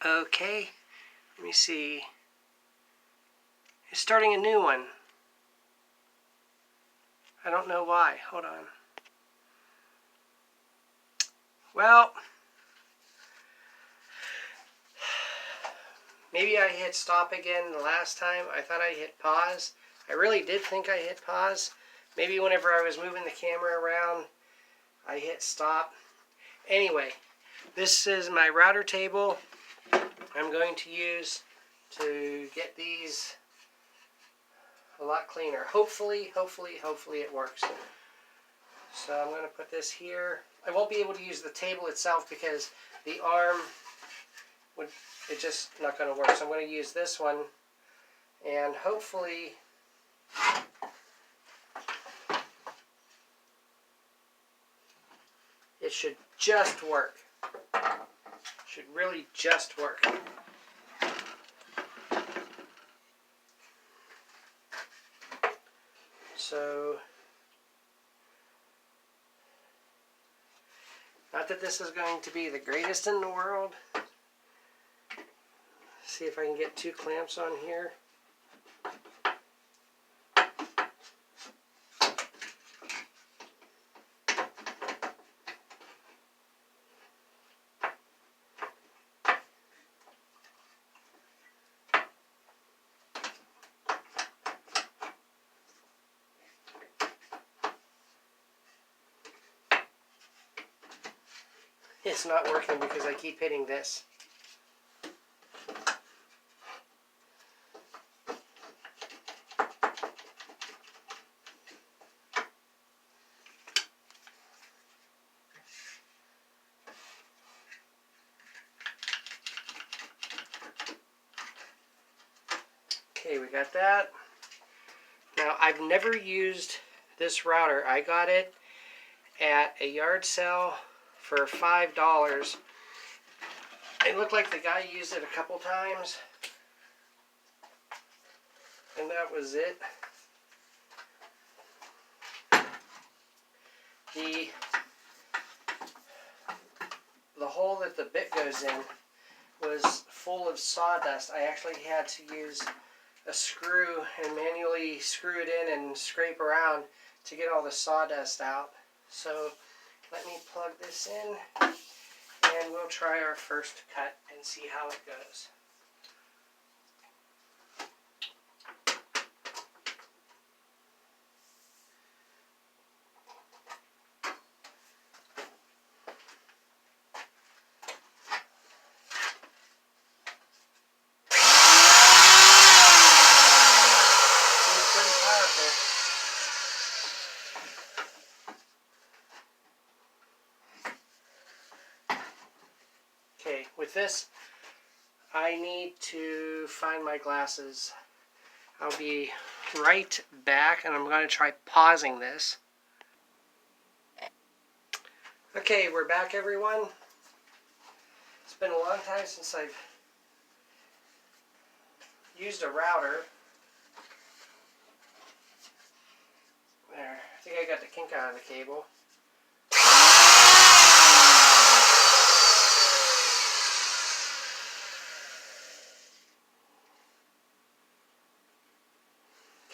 Okay, let me see. It's starting a new one. I don't know why. Hold on. Well, maybe I hit stop again the last time. I thought I hit pause. I really did think I hit pause. Maybe whenever I was moving the camera around, I hit stop. Anyway, this is my router table I'm going to use to get these a lot cleaner. Hopefully it works. So I'm going to put this here. I won't be able to use the table itself because the arm it's just not going to work. So I'm going to use this one, and hopefully it should just work. Should really just work. So, not that this is going to be the greatest in the world. See if I can get 2 clamps on here. It's not working because I keep hitting this. Okay, we got that. Now, I've never used this router. I got it at a yard sale for $5. It looked like the guy used it a couple times, and that was it. The hole that the bit goes in was full of sawdust. I actually had to use a screw and manually screw it in and scrape around to get all the sawdust out. So let me plug this in and we'll try our first cut and see how it goes. Okay, with this, I need to find my glasses. I'll be right back, and I'm going to try pausing this. Okay, we're back, everyone. It's been a long time since I've used a router. There, I think I got the kink out of the cable.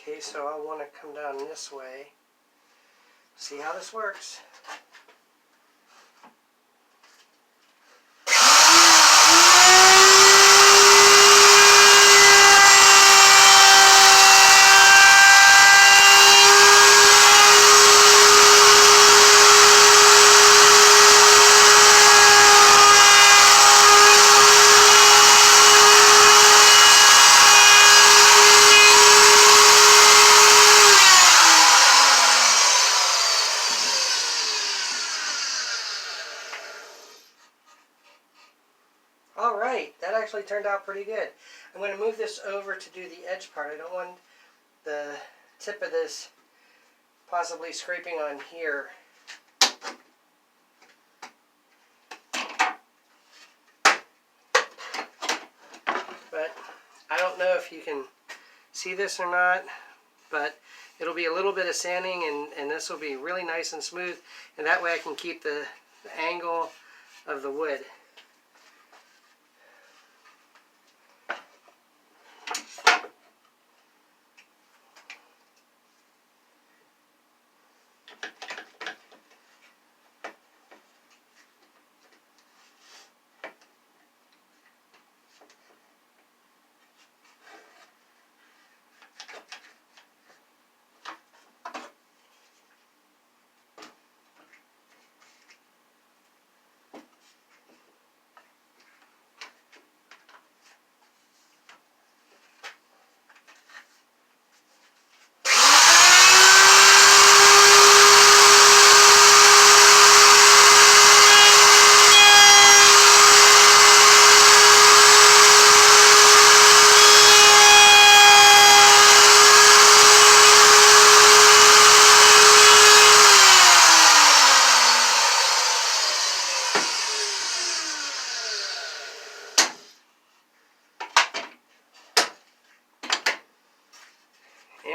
Okay, so I want to come down this way. See how this works. Alright, that actually turned out pretty good. I'm going to move this over to do the edge part. I don't want the tip of this possibly scraping on here. But I don't know if you can see this or not, but it'll be a little bit of sanding, and this will be really nice and smooth, and that way I can keep the angle of the wood.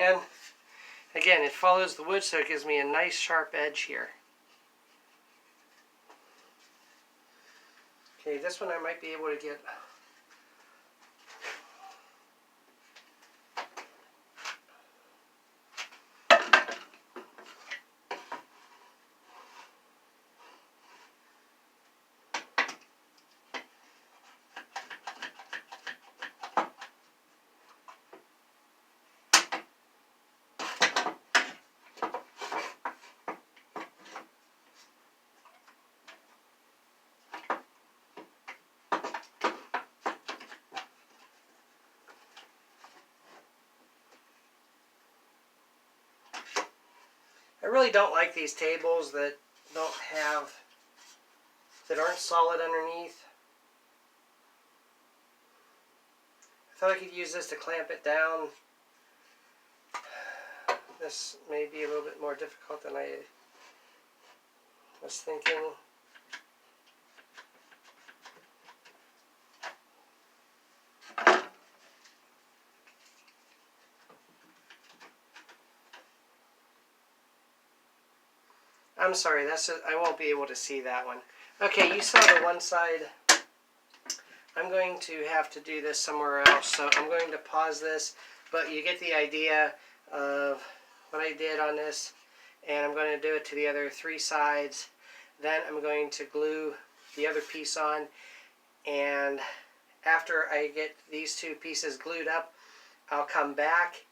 And again, it follows the wood, so it gives me a nice sharp edge here. Okay, this one I might be able to get. I really don't like these tables that aren't solid underneath. I thought I could use this to clamp it down. This may be a little bit more difficult than I was thinking. I'm sorry, I won't be able to see that one. Okay, you saw the one side. I'm going to have to do this somewhere else, so I'm going to pause this, but you get the idea of what I did on this, and I'm going to do it to the other 3 sides. Then I'm going to glue the other piece on, and after I get these 2 pieces glued up, I'll come back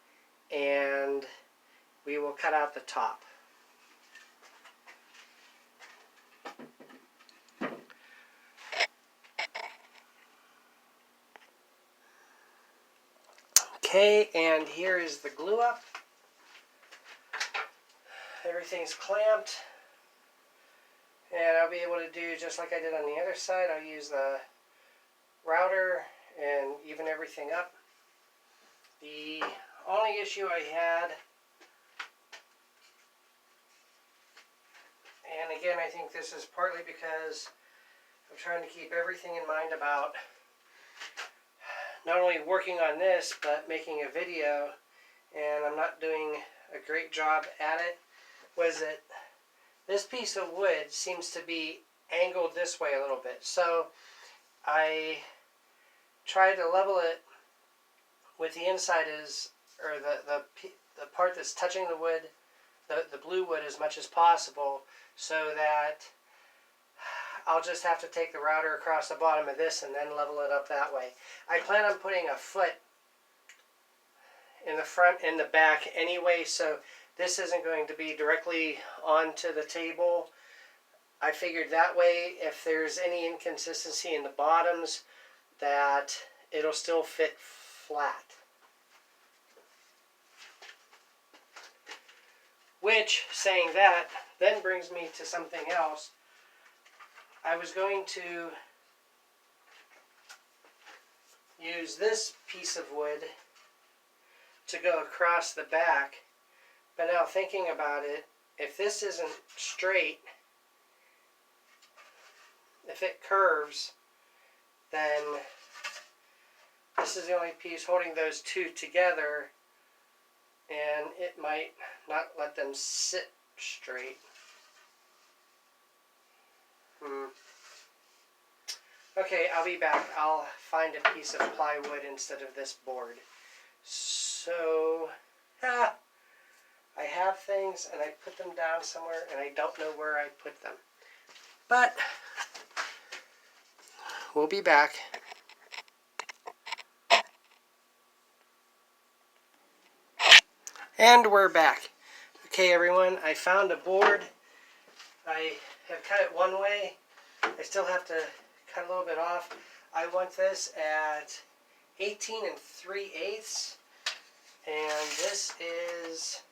and we will cut out the top. Okay, and here is the glue up. Everything's clamped. And I'll be able to do just like I did on the other side. I'll use the router and even everything up. The only issue I had, and again I think this is partly because I'm trying to keep everything in mind about not only working on this but making a video, and I'm not doing a great job at it, was that this piece of wood seems to be angled this way a little bit. So I tried to level it with the inside or the part that's touching the wood, the blue wood, as much as possible, so that I'll just have to take the router across the bottom of this and then level it up that way. I plan on putting a foot in the front and the back anyway, so this isn't going to be directly onto the table. I figured that way, if there's any inconsistency in the bottoms, that it'll still fit flat. Which, saying that, then brings me to something else. I was going to use this piece of wood to go across the back, but now thinking about it, if this isn't straight, if it curves, then this is the only piece holding those 2 together, and it might not let them sit straight. Okay, I'll be back. I'll find a piece of plywood instead of this board. So, I have things and I put them down somewhere and I don't know where I put them. But, we'll be back. And we're back. Okay, everyone, I found a board. I have cut it one way. I still have to cut a little bit off. I want this at 18 3/8, and this is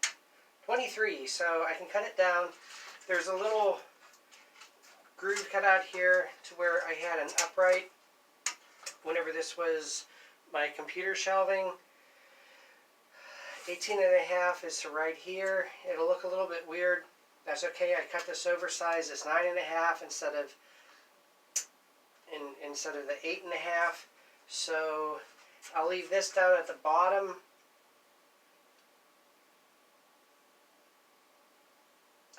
23, so I can cut it down. There's a little groove cut out here to where I had an upright whenever this was my computer shelving. 18 1/2 is to right here. It'll look a little bit weird. That's okay. I cut this oversized. It's 9 1/2 instead of the 8 1/2. So I'll leave this down at the bottom.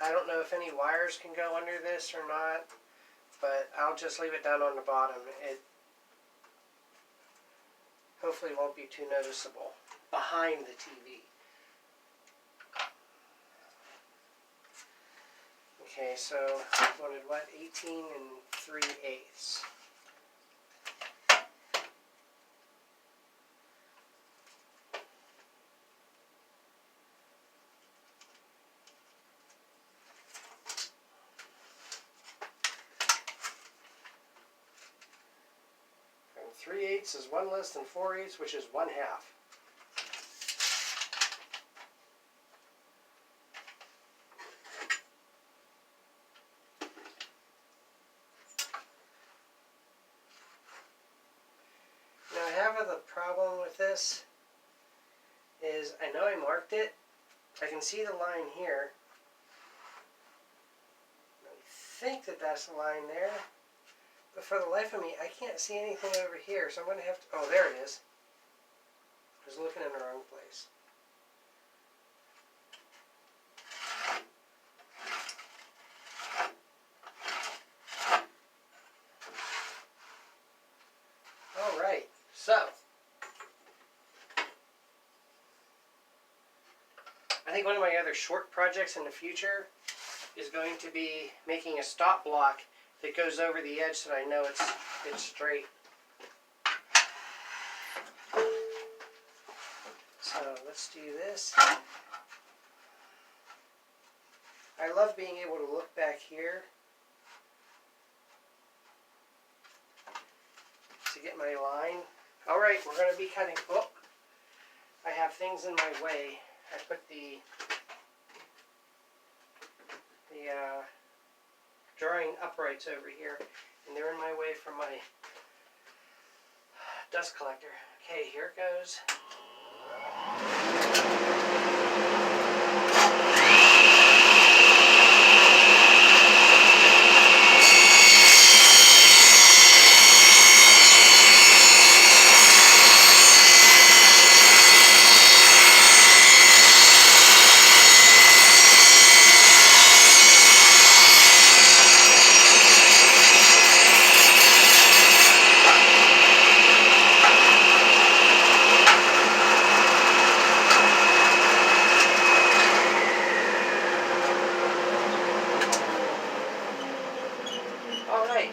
I don't know if any wires can go under this or not, but I'll just leave it down on the bottom. It hopefully won't be too noticeable behind the TV. Okay, so I wanted what? 18 3/8. And 3/8 is 1 less than 4/8, which is 1/2. Now I have a problem with this is I know I marked it. I can see the line here. I think that that's the line there. But for the life of me, I can't see anything over here. So I'm going to have to... Oh, there it is. I was looking in the wrong place. All right. So I think one of my other short projects in the future is going to be making a stop block that goes over the edge so that I know it's straight. So let's do this. I love being able to look back here to get my line. All right, we're going to be cutting. Oh, I have things in my way. I put the drawing uprights over here, and they're in my way from my dust collector. Okay, here it goes.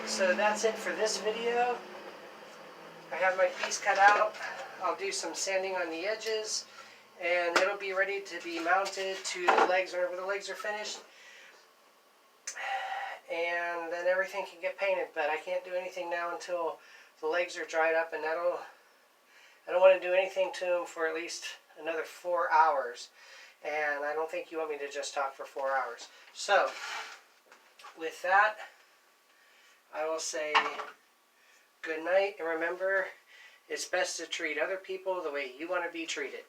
So that's it for this video. I have my piece cut out. I'll do some sanding on the edges, and it'll be ready to be mounted to the legs whenever the legs are finished. And then everything can get painted, but I can't do anything now until the legs are dried up, and I don't want to do anything to them for at least another 4 hours. And I don't think you want me to just talk for 4 hours. So, with that, I will say good night, and remember, it's best to treat other people the way you want to be treated.